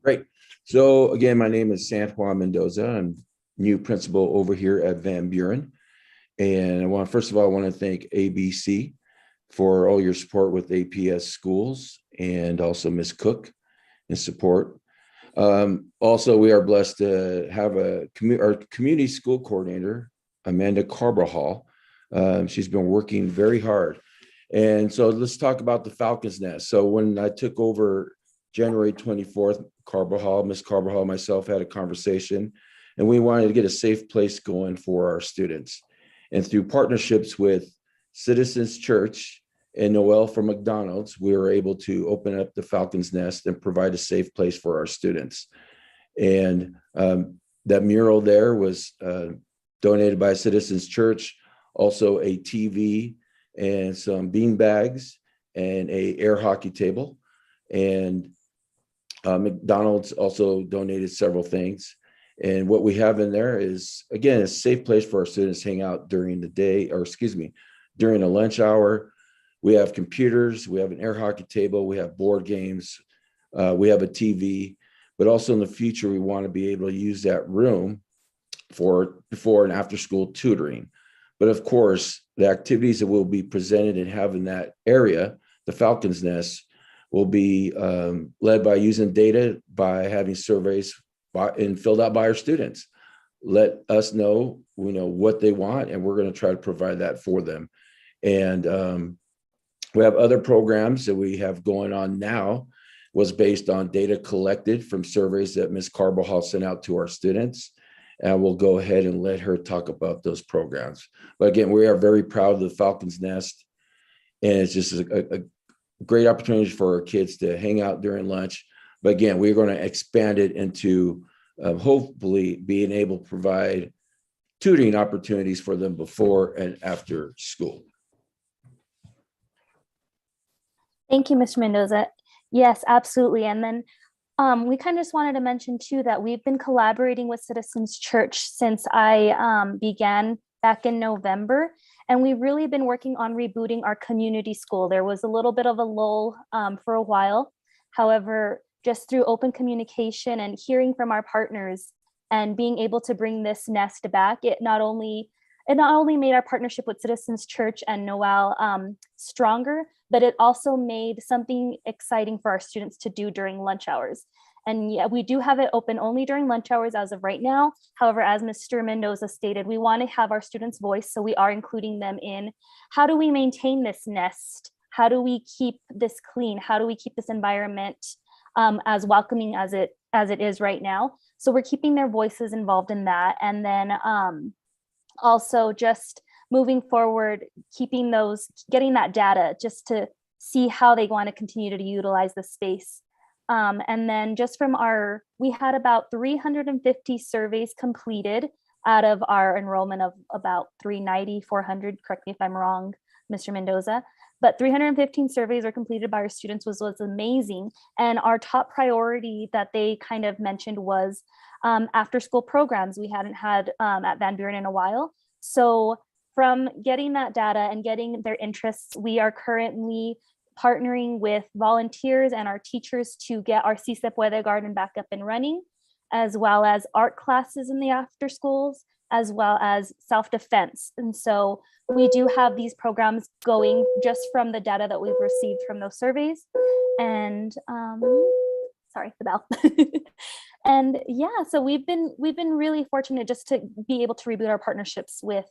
Great. So again, my name is San Juan Mendoza. I'm new principal over here at Van Buren. And first of all, I want to thank ABC for all your support with APS schools and also Ms. Cook in support. Also, we are blessed to have our community school coordinator, Amanda Carbajal. She's been working very hard. And so let's talk about the Falcons Nest. So when I took over January 24th, Ms. Carbajal and myself had a conversation, and we wanted to get a safe place going for our students. And through partnerships with Citizens Church and Noel from McDonald's, we were able to open up the Falcons Nest and provide a safe place for our students. And that mural there was donated by Citizens Church, also a TV and some bean bags and a air hockey table. And McDonald's also donated several things. And what we have in there is, again, a safe place for our students to hang out during the day, or excuse me, during the lunch hour. We have computers, we have an air hockey table, we have board games, we have a TV, but also in the future, we want to be able to use that room for before and after school tutoring. But of course, the activities that will be presented and have in that area, the Falcons Nest, will be led by using data, by having surveys and filled out by our students. Let us know, what they want, and we're going to try to provide that for them. And we have other programs that we have going on now, was based on data collected from surveys that Ms. Carbajal sent out to our students. And we'll go ahead and let her talk about those programs. But again, we are very proud of the Falcons Nest. And it's just a great opportunity for our kids to hang out during lunch. But again, we're going to expand it into hopefully being able to provide tutoring opportunities for them before and after school. Thank you, Mr. Mendoza. Yes, absolutely. And then we kind of just wanted to mention too that we've been collaborating with Citizens Church since I began back in November, and we've really been working on rebooting our community school. There was a little bit of a lull for a while. However, just through open communication and hearing from our partners and being able to bring this nest back, it not only made our partnership with Citizens Church and Noel stronger, but it also made something exciting for our students to do during lunch hours. And yeah, we do have it open only during lunch hours as of right now. However, as Mr. Mendoza stated, we want to have our students' voice, so we are including them in how do we maintain this nest? How do we keep this clean? How do we keep this environment as welcoming as it is right now? So we're keeping their voices involved in that. And then also just moving forward, getting that data just to see how they want to continue to utilize the space. And then just from we had about 350 surveys completed out of our enrollment of about 390, 400, correct me if I'm wrong, Mr. Mendoza, but 315 surveys were completed by our students, was amazing. And our top priority that they kind of mentioned was after school programs we hadn't had at Van Buren in a while. So from getting that data and getting their interests, we are currently partnering with volunteers and our teachers to get our Si Se Puede garden back up and running, as well as art classes in the after schools, as well as self-defense. And so we do have these programs going just from the data that we've received from those surveys. And sorry, the bell. And yeah, so we've been really fortunate just to be able to reboot our partnerships with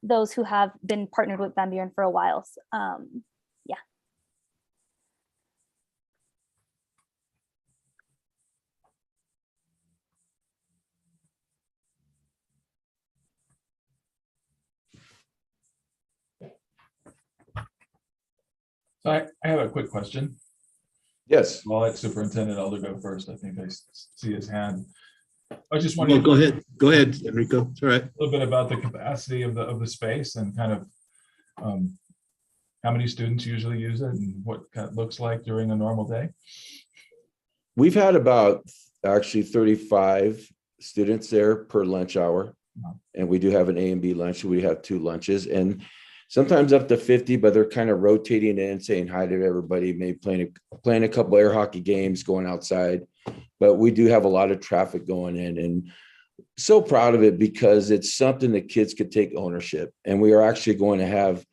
those who have been partnered with Van Buren for a while. Yeah. So I have a quick question. Yes. Well, let Superintendent Elder go first. I think I see his hand. I just wanted Well, to go ahead, Enrico. It's all right. a little bit about the capacity of the space and kind of how many students usually use it and what it looks like during a normal day. We've had about actually 35 students there per lunch hour. Wow. And we do have an A and B lunch. We have 2 lunches and sometimes up to 50, but they're kind of rotating in, saying hi to everybody, maybe playing a couple air hockey games, going outside. But we do have a lot of traffic going in, and so proud of it because it's something that kids could take ownership. And we are actually going to have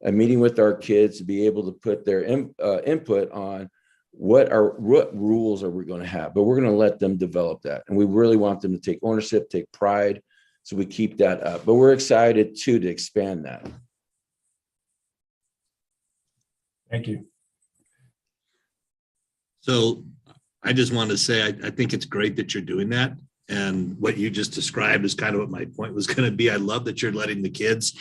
a meeting with our kids to be able to put their input on what rules are we going to have, but we're going to let them develop that. And we really want them to take ownership, take pride. So we keep that up, but we're excited too, to expand that. Thank you. So I just wanted to say, I think it's great that you're doing that. And what you just described is kind of what my point was going to be. I love that you're letting the kids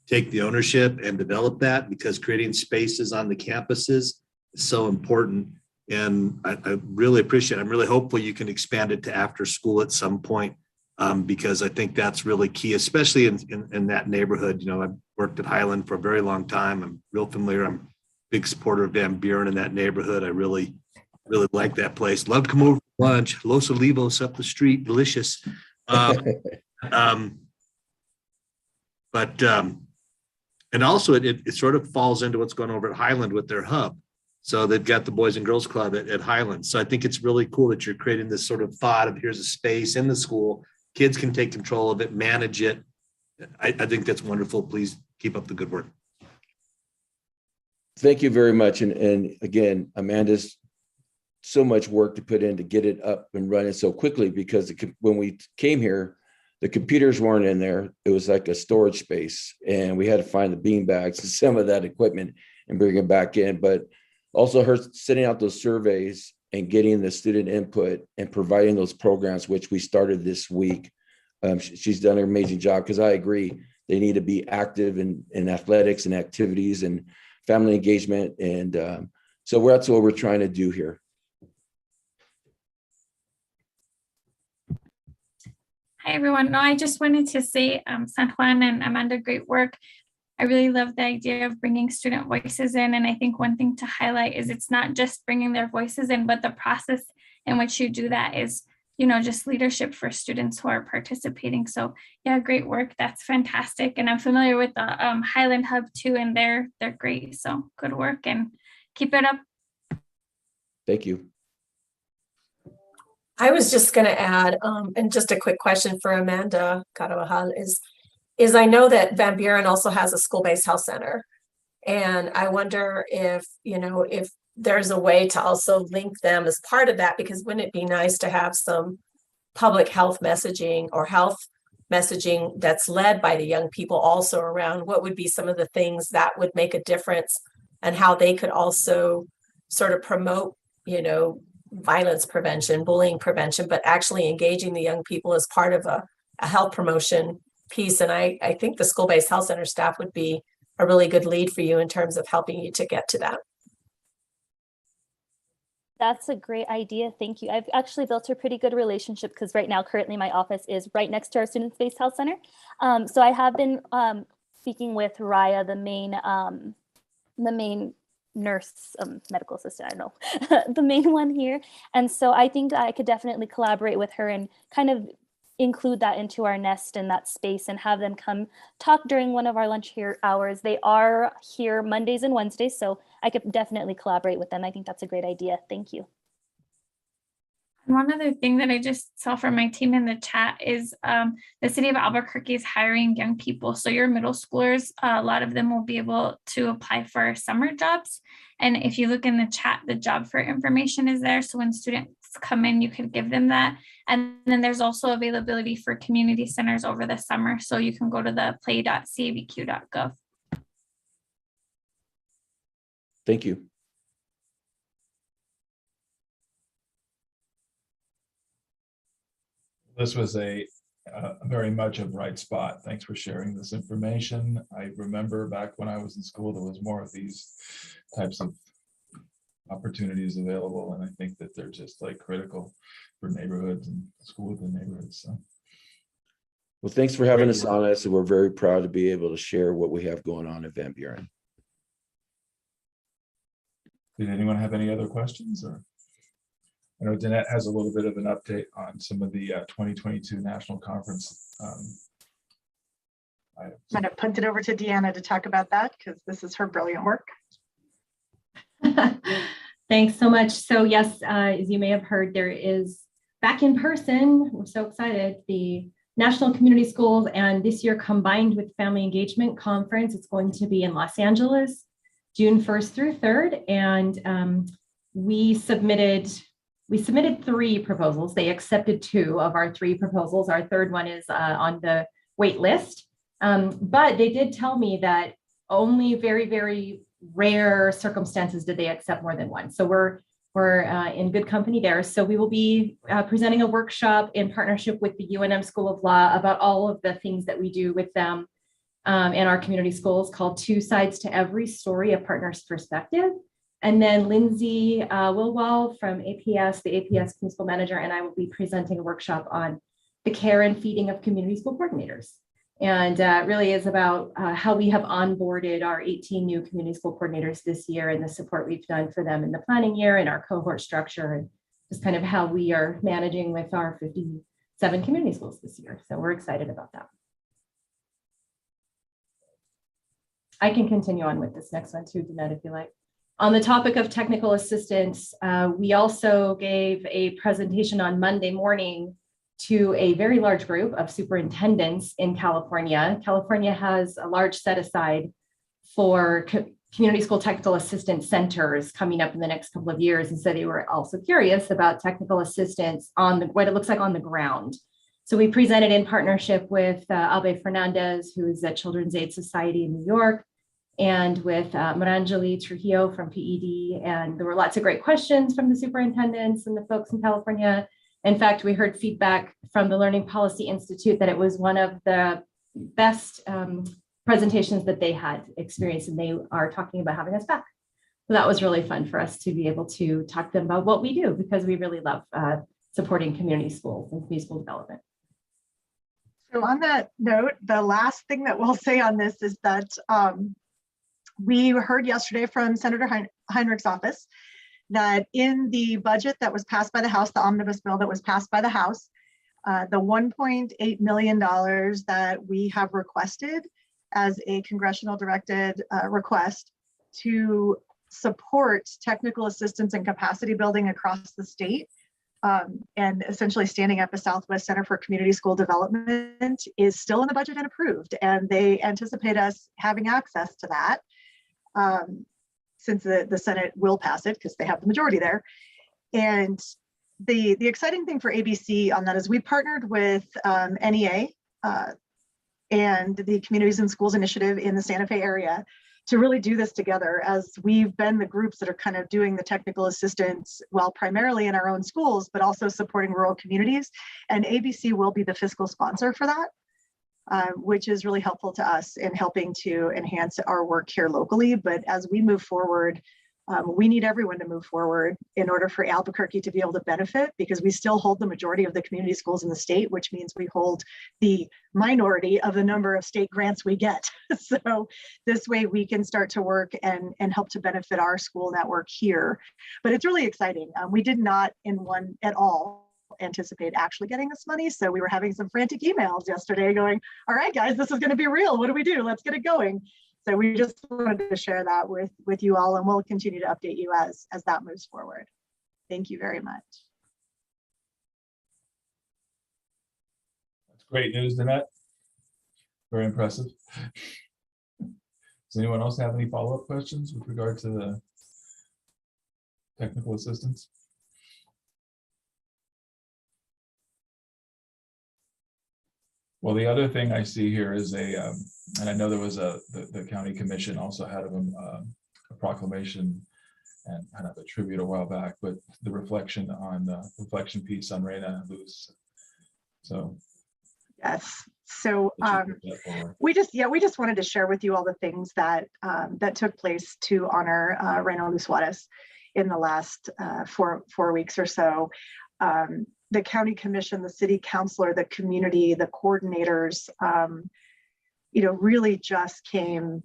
take the ownership and develop that, because creating spaces on the campuses is so important. And I really appreciate it. I'm really hopeful you can expand it to after school at some point, because I think that's really key, especially in that neighborhood. You know, worked at Highland for a very long time. I'm real familiar. I'm a big supporter of Van Buren in that neighborhood. I really like that place. Love to come over for lunch. Los Olivos up the street, delicious. And also it sort of falls into what's going over at Highland with their hub. So they've got the Boys and Girls Club at Highland. So I think it's really cool that you're creating this sort of thought of here's a space in the school. Kids can take control of it, manage it. I think that's wonderful. Please keep up the good work. Thank you very much. And again, Amanda's so much work to put in to get it up and running so quickly, because when we came here, the computers weren't in there. It was like a storage space, and we had to find the bean bags and some of that equipment and bring it back in. But also her sending out those surveys and getting the student input and providing those programs, which we started this week. She's done an amazing job, because I agree they need to be active in athletics and activities and family engagement. And so that's what we're trying to do here. Hi, everyone. No, I just wanted to say, San Juan and Amanda, great work. I really love the idea of bringing student voices in. And I think one thing to highlight is it's not just bringing their voices in, but the process in which you do that is, just leadership for students who are participating. So yeah, great work. That's fantastic. And I'm familiar with the Highland Hub too, and they're great. So good work and keep it up. Thank you. I was just going to add, and just a quick question for Amanda Carvajal is I know that Van Buren also has a school-based health center. And I wonder if there's a way to also link them as part of that, because wouldn't it be nice to have some public health messaging or health messaging that's led by the young people also around what would be some of the things that would make a difference, and how they could also sort of promote, violence prevention, bullying prevention, but actually engaging the young people as part of a health promotion piece. And I think the school-based health center staff would be a really good lead for you in terms of helping you to get to that. That's a great idea. Thank you. I've actually built a pretty good relationship, because right now, currently my office is right next to our student-based health center. So I have been speaking with Raya, the main nurse, medical assistant, I don't know, the main one here. And so I think I could definitely collaborate with her and kind of include that into our nest in that space and have them come talk during one of our lunch hours. They are here Mondays and Wednesdays, so I could definitely collaborate with them. I think that's a great idea. Thank you. One other thing that I just saw from my team in the chat is the city of Albuquerque is hiring young people. So your middle schoolers, a lot of them will be able to apply for summer jobs. And if you look in the chat, the job fair information is there. So when students come in, you could give them that. And then there's also availability for community centers over the summer. So you can go to the play.cabq.gov. Thank you. This was a very much a bright spot. Thanks for sharing this information. I remember back when I was in school, there was more of these types of opportunities available. And I think that they're just like critical for neighborhoods and schools and neighborhoods. So. Well, thanks for having us on us. And we're very proud to be able to share what we have going on at Van Buren. Did anyone have any other questions? Or I know Danette has a little bit of an update on some of the 2022 National Conference items. I'm going to punt it over to Deanna to talk about that, because this is her brilliant work. Thanks so much. So yes, as you may have heard, there is back in person, we're so excited, the National Community Schools, and this year combined with Family Engagement Conference, it's going to be in Los Angeles, June 1st through 3rd. And we submitted 3 proposals. They accepted 2 of our 3 proposals. Our third one is on the wait list. But they did tell me that only very, very rare circumstances did they accept more than 1. So we're in good company there. So we will be presenting a workshop in partnership with the UNM School of Law about all of the things that we do with them in our community schools, called 2 Sides to Every Story, a Partner's Perspective. And then Lindsay Wilwall from APS, the APS Principal Manager, and I will be presenting a workshop on the care and feeding of community school coordinators. And it really is about how we have onboarded our 18 new community school coordinators this year and the support we've done for them in the planning year and our cohort structure, and just kind of how we are managing with our 57 community schools this year. So we're excited about that. I can continue on with this next one too, Danette, if you like. On the topic of technical assistance, we also gave a presentation on Monday morning to a very large group of superintendents in California. California has a large set aside for community school technical assistance centers coming up in the next couple of years. And so they were also curious about technical assistance on what it looks like on the ground. So we presented in partnership with Albe Fernandez, who is at Children's Aid Society in New York, and with Marangeli Trujillo from PED. And there were lots of great questions from the superintendents and the folks in California. In fact, we heard feedback from the Learning Policy Institute that it was one of the best presentations that they had experienced, and they are talking about having us back. So that was really fun for us to be able to talk to them about what we do, because we really love supporting community schools and community school development. So on that note, the last thing that we'll say on this is that we heard yesterday from Senator Heinrich's office that in the budget that was passed by the House, the omnibus bill that was passed by the House, the $1.8 million that we have requested as a congressional directed request to support technical assistance and capacity building across the state, and essentially standing up a Southwest Center for Community School Development, is still in the budget and approved. And they anticipate us having access to that. Since the Senate will pass it because they have the majority there. And the exciting thing for ABC on that is we partnered with NEA and the Communities and Schools Initiative in the Santa Fe area to really do this together, as we've been the groups that are kind of doing the technical assistance, well, primarily in our own schools, but also supporting rural communities. And ABC will be the fiscal sponsor for that. Which is really helpful to us in helping to enhance our work here locally. But as we move forward, we need everyone to move forward in order for Albuquerque to be able to benefit, because we still hold the majority of the community schools in the state, which means we hold the minority of the number of state grants we get. So this way we can start to work and help to benefit our school network here. But it's really exciting. We did not at all anticipate actually getting this money. So we were having some frantic emails yesterday going, all right, guys, this is going to be real. What do we do? Let's get it going. So we just wanted to share that with you all, and we'll continue to update you as that moves forward. Thank you very much. That's great news, Danette. Very impressive. Does anyone else have any follow-up questions with regard to the technical assistance? Well, the other thing I see here is and I know there was the county commission also had a proclamation and kind of a tribute a while back, but the reflection piece on Reina Luz. So. Yes. So we just wanted to share with you all the things that that took place to honor Reina Luz Juarez in the last 4 weeks or so. The county commission, the city councilor, the community, the coordinators, really just came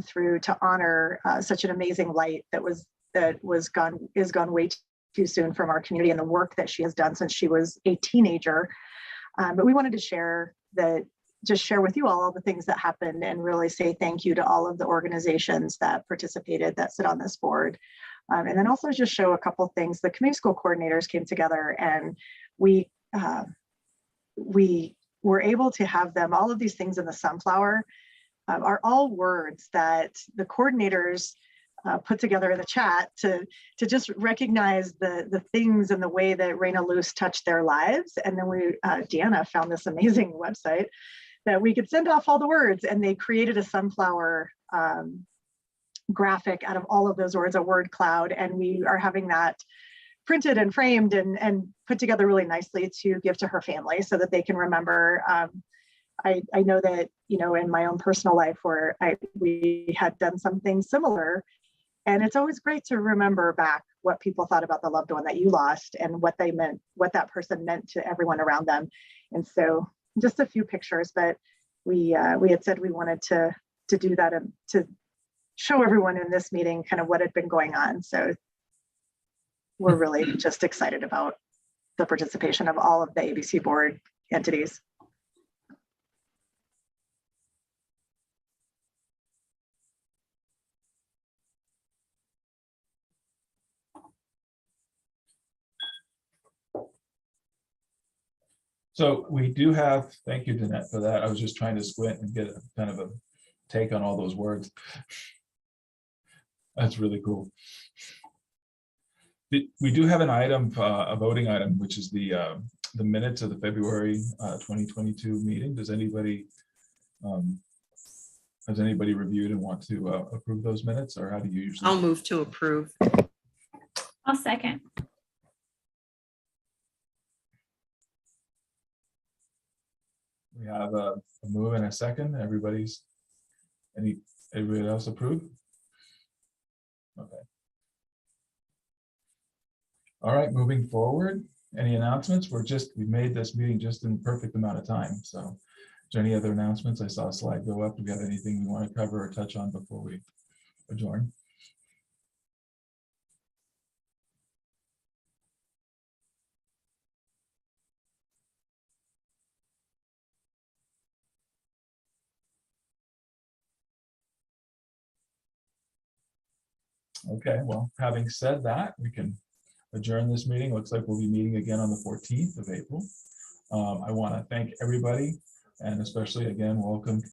through to honor such an amazing light that is gone way too soon from our community, and the work that she has done since she was a teenager. But we wanted to share with you all the things that happened, and really say thank you to all of the organizations that participated, that sit on this board. And then also just show a couple things. The community school coordinators came together, and we were able to have them, all of these things in the sunflower are all words that the coordinators put together in the chat to just recognize the things and the way that Reina Luz touched their lives. And then Deanna found this amazing website that we could send off all the words, and they created a sunflower graphic out of all of those words, a word cloud, and we are having that printed and framed and put together really nicely to give to her family so that they can remember. I know that, in my own personal life where we had done something similar, and it's always great to remember back what people thought about the loved one that you lost and what that person meant to everyone around them. And so just a few pictures, but we had said we wanted to do that to show everyone in this meeting kind of what had been going on. So we're really just excited about the participation of all of the ABC board entities. So we do have, thank you, Danette, for that. I was just trying to squint and get a kind of a take on all those words. That's really cool. We do have an item, a voting item, which is the minutes of the February 2022 meeting. Does anybody has anybody reviewed and want to approve those minutes, or how do you usually? I'll move to approve. I'll second. We have a move and a second. Everybody else approve? Okay. All right, moving forward, any announcements? We made this meeting just in perfect amount of time. So is there any other announcements? I saw a slide go up. Do we have anything we want to cover or touch on before we adjourn? Okay, well, having said that, we can adjourn this meeting. Looks like we'll be meeting again on the 14th of April. I want to thank everybody, and especially again, welcome